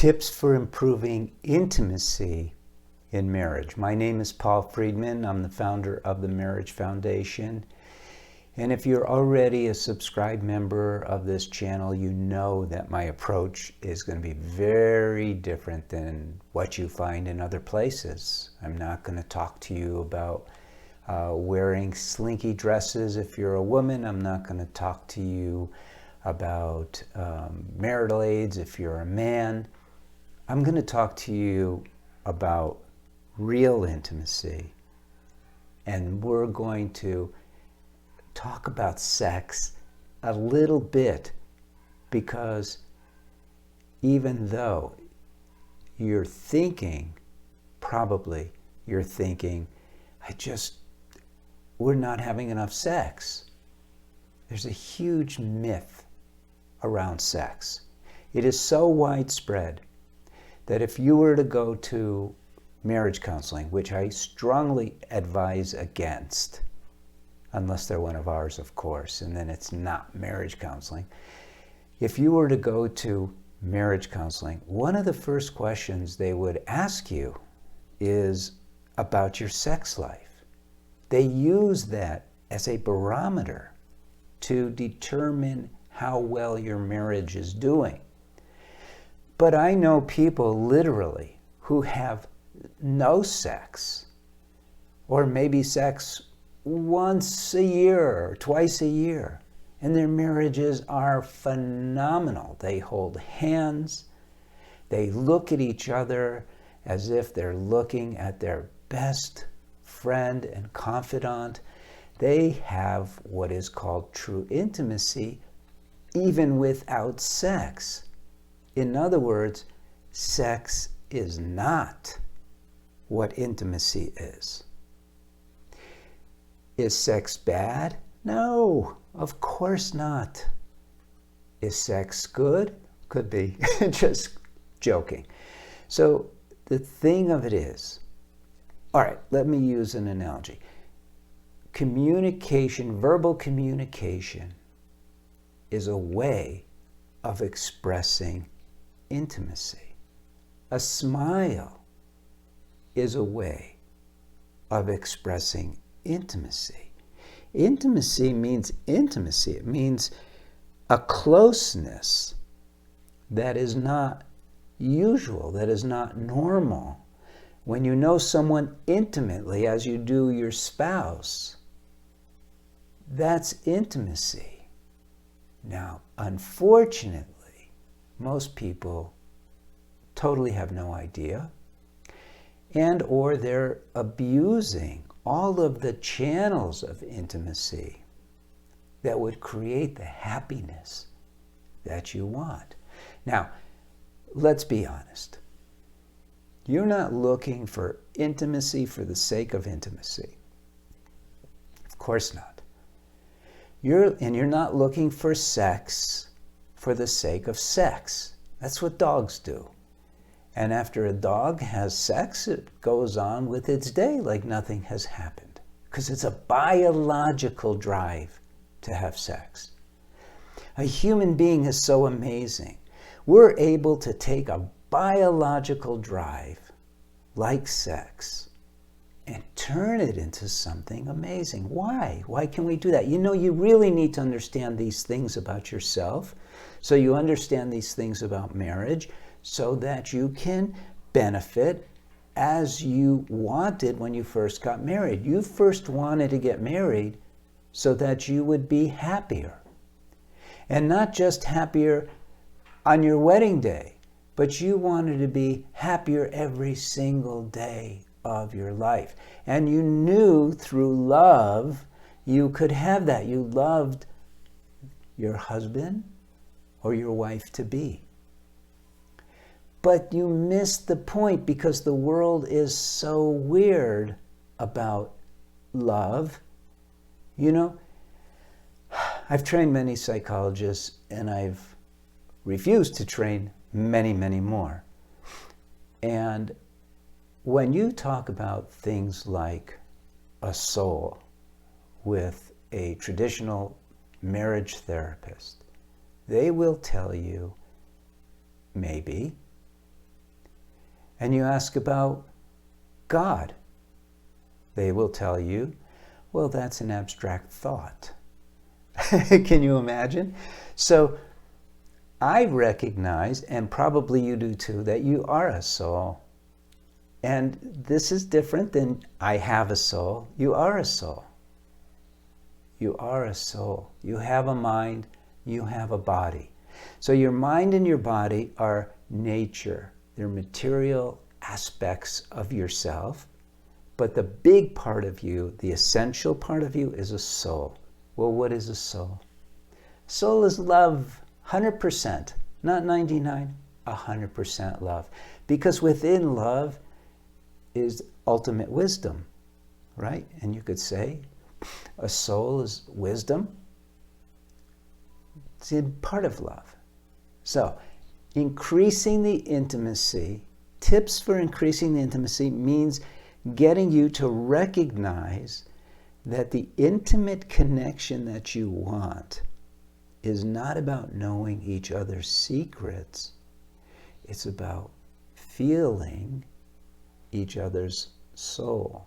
Tips for improving intimacy in marriage. My name is Paul Friedman. I'm the founder of the Marriage Foundation. And if you're already a subscribed member of this channel, you know that my approach is going to be very different than what you find in other places. I'm not going to talk to you about wearing slinky dresses if you're a woman. I'm not going to talk to you about marital aids if you're a man. I'm going to talk to you about real intimacy, and we're going to talk about sex a little bit, because even though you're thinking, we're not having enough sex. There's a huge myth around sex. It is so widespread that if you were to go to marriage counseling, which I strongly advise against, unless they're one of ours, of course, and then it's not marriage counseling. If you were to go to marriage counseling, one of the first questions they would ask you is about your sex life. They use that as a barometer to determine how well your marriage is doing. But I know people literally who have no sex, or maybe sex once a year or twice a year, and their marriages are phenomenal. They hold hands, they look at each other as if they're looking at their best friend and confidant. They have what is called true intimacy, even without sex. In other words, sex is not what intimacy is. Is sex bad? No, of course not. Is sex good? Could be. Just joking. So the thing of it is, all right, let me use an analogy. Communication, verbal communication, is a way of expressing intimacy. A smile is a way of expressing intimacy. Intimacy means intimacy. It means a closeness that is not usual, that is not normal. When you know someone intimately, as you do your spouse, that's intimacy. Now, unfortunately, most people totally have no idea, and or they're abusing all of the channels of intimacy that would create the happiness that you want. Now, let's be honest. You're not looking for intimacy for the sake of intimacy. Of course not. You're not looking for sex for the sake of sex. That's what dogs do. And after a dog has sex, it goes on with its day like nothing has happened, because it's a biological drive to have sex. A human being is so amazing. We're able to take a biological drive like sex and turn it into something amazing. Why? Why can we do that? You know, you really need to understand these things about yourself, so you understand these things about marriage, so that you can benefit as you wanted when you first got married. You first wanted to get married so that you would be happier. And not just happier on your wedding day, but you wanted to be happier every single day of your life. And you knew through love you could have that. You loved your husband or your wife to be. But you missed the point, because the world is so weird about love. You know, I've trained many psychologists, and I've refused to train many, many more. And when you talk about things like a soul with a traditional marriage therapist, they will tell you maybe and you ask about God, they will tell you, well, that's an abstract thought. Can you imagine? So I recognize, and probably you do too, that you are a soul. And this is different than I have a soul. You are a soul. You are a soul. You have a mind. You have a body. So your mind and your body are nature. They're material aspects of yourself. But the big part of you, the essential part of you, is a soul. Well, what is a soul? Soul is love, 100%, not 99, 100% love. Because within love is ultimate wisdom, right? And you could say a soul is wisdom. It's a part of love. So increasing the intimacy, tips for increasing the intimacy means getting you to recognize that the intimate connection that you want is not about knowing each other's secrets. It's about feeling each other's soul.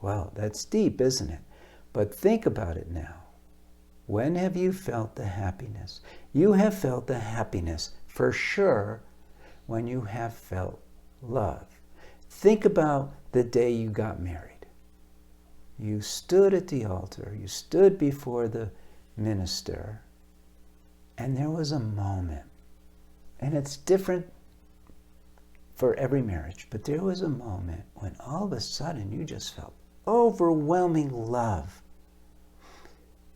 Wow, that's deep, isn't it? But think about it now. When have you felt the happiness? You have felt the happiness for sure when you have felt love. Think about the day you got married. You stood at the altar, you stood before the minister, and there was a moment. And it's different for every marriage, but there was a moment when all of a sudden you just felt overwhelming love.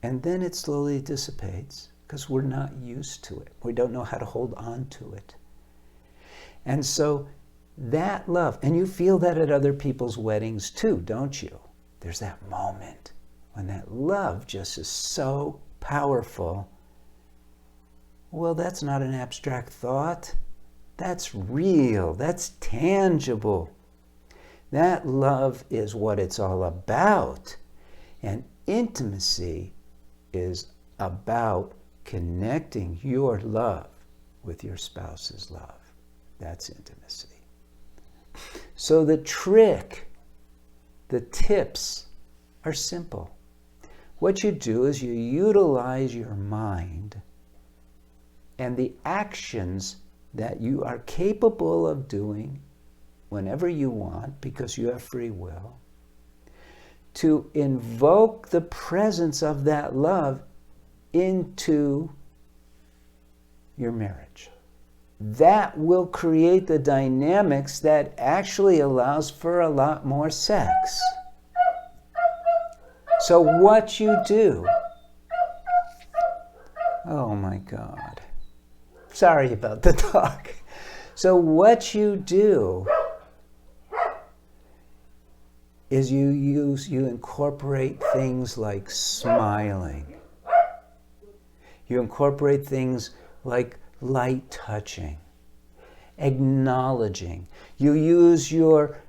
And then it slowly dissipates because we're not used to it. We don't know how to hold on to it. And so that love, and you feel that at other people's weddings too, don't you? There's that moment when that love just is so powerful. Well, that's not an abstract thought. That's real. That's tangible. That love is what it's all about. And intimacy is about connecting your love with your spouse's love. That's intimacy. So the trick, the tips are simple. What you do is you utilize your mind and the actions that you are capable of doing whenever you want, because you have free will, to invoke the presence of that love into your marriage. That will create the dynamics that actually allows for a lot more sex. So what you do, oh my God, sorry about the talk. So what you do is you incorporate things like smiling. You incorporate things like light touching, acknowledging. You use your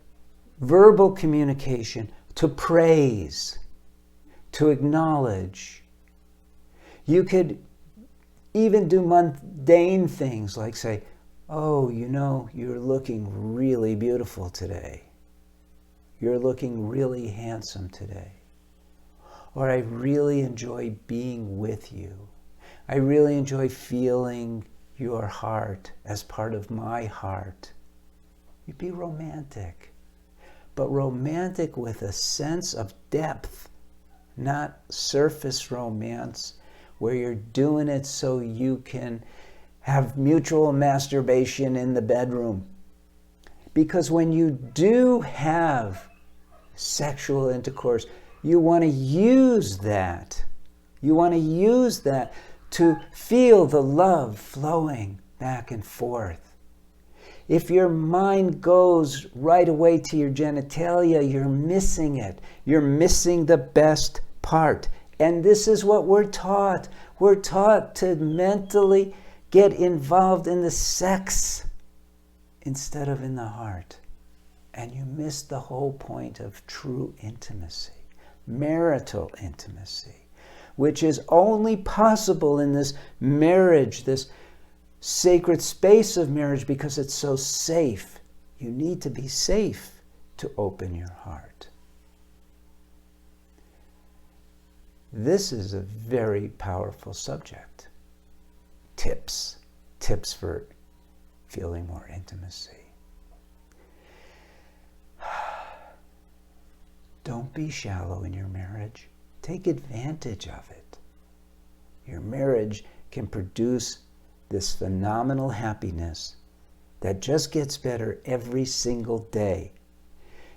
verbal communication to praise, to acknowledge. You could even do mundane things like say, oh, you know, you're looking really beautiful today. You're looking really handsome today. Or I really enjoy being with you. I really enjoy feeling your heart as part of my heart. You'd be romantic. But romantic with a sense of depth, not surface romance where you're doing it so you can have mutual masturbation in the bedroom. Because when you do have sexual intercourse, you want to use that. You want to use that to feel the love flowing back and forth. If your mind goes right away to your genitalia, you're missing it. You're missing the best part. And this is what we're taught. We're taught to mentally get involved in the sex instead of in the heart. And you miss the whole point of true intimacy, marital intimacy, which is only possible in this marriage, this sacred space of marriage, because it's so safe. You need to be safe to open your heart. This is a very powerful subject. Tips for feeling more intimacy. Don't be shallow in your marriage. Take advantage of it. Your marriage can produce this phenomenal happiness that just gets better every single day.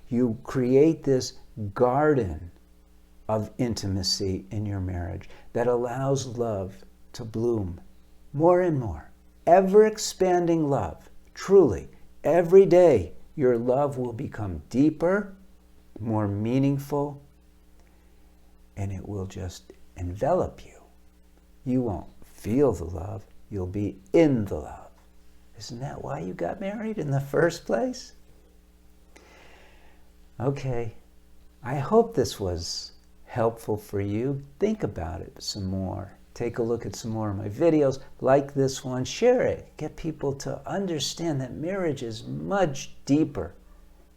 You create this garden of intimacy in your marriage that allows love to bloom more and more. Ever-expanding love. Truly, every day your love will become deeper, more meaningful, and it will just envelop you. You won't feel the love, you'll be in the love. Isn't that why you got married in the first place? Okay, I hope this was helpful for you. Think about it some more. Take a look at some more of my videos, like this one, share it. Get people to understand that marriage is much deeper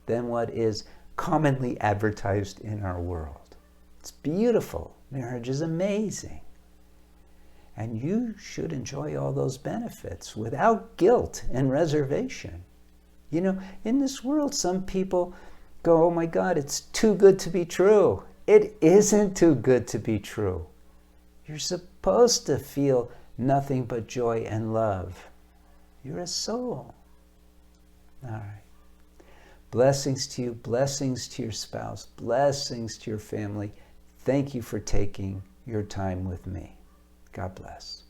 than what is commonly advertised in our world. It's beautiful. Marriage is amazing. And you should enjoy all those benefits without guilt and reservation. You know, in this world, some people go, oh my God, it's too good to be true. It isn't too good to be true. You're supposed to feel nothing but joy and love. You're a soul. All right. Blessings to you, blessings to your spouse, blessings to your family. Thank you for taking your time with me. God bless.